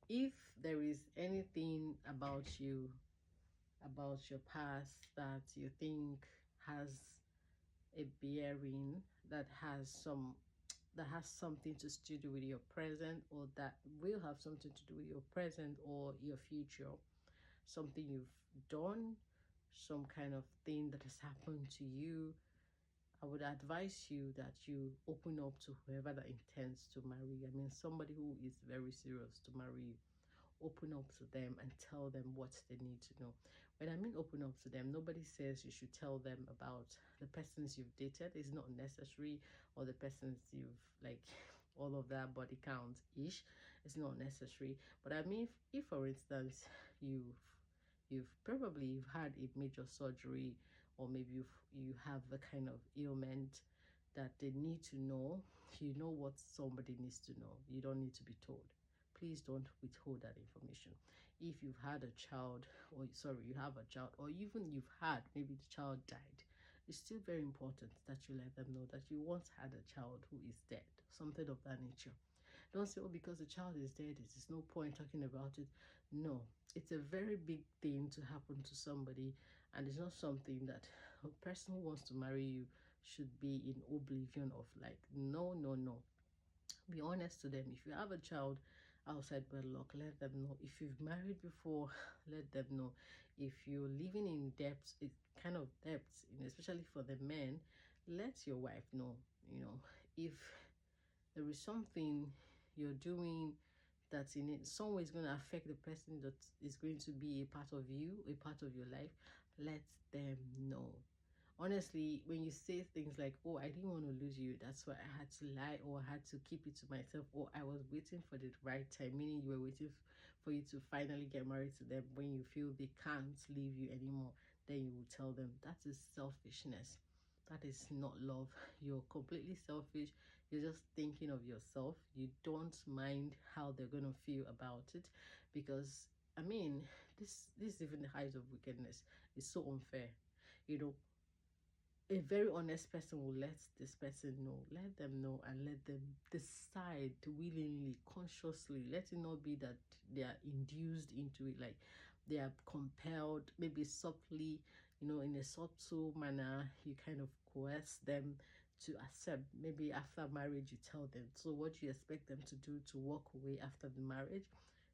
If there is anything about you, about your past, that you think has a bearing, that has something to do with your present, or that will have something to do with your present or your future, something you've done, some kind of thing that has happened to you, I would advise you that you open up to whoever that intends to marry you. I mean, somebody who is very serious to marry you. Open up to them and tell them what they need to know. When I mean open up to them, nobody says you should tell them about the persons you've dated. It's not necessary. Or the persons you've, like, all of that body count ish, it's not necessary. But I mean, if for instance you've had a major surgery, or maybe you have a kind of ailment that they need to know, you know what somebody needs to know. You don't need to be told. Please don't withhold that information. If you've had a child, or sorry, you have a child, or even you've had, maybe the child died, it's still very important that you let them know that you once had a child who is dead, something of that nature. Don't say, oh, because the child is dead, there's no point talking about it. No, it's a very big thing to happen to somebody, and it's not something that a person who wants to marry you should be in oblivion of. Like, no, no, no. Be honest to them. If you have a child outside wedlock, let them know. If you've married before, let them know. If you're living in debt, it kind of debts, especially for the men, let your wife know. If there is something you're doing that's in it some way is going to affect the person that is going to be a part of you, a part of your life, let them know. Honestly, when you say things like, oh, I didn't want to lose you, that's why I had to lie, or I had to keep it to myself, or I was waiting for the right time, meaning you were waiting for you to finally get married to them when you feel they can't leave you anymore, then you will tell them. That is selfishness. That is not love. You're completely selfish. You're just thinking of yourself. You don't mind how they're going to feel about it, because I mean, this is even the height of wickedness. It's so unfair. you know a very honest person will let this person know, let them know, and let them decide willingly, consciously. Let it not be that they are induced into it, like they are compelled, maybe softly, in a subtle manner. You kind of coerce them to accept. Maybe after marriage, you tell them, so what do you expect them to do, to walk away after the marriage?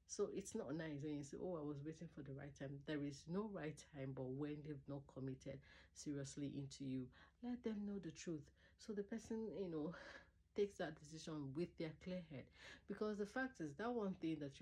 So it's not nice when you say, oh, I was waiting for the right time. There is no right time, but when they've not committed seriously into you, let them know the truth. So the person, takes that decision with their clear head. Because the fact is, that one thing that you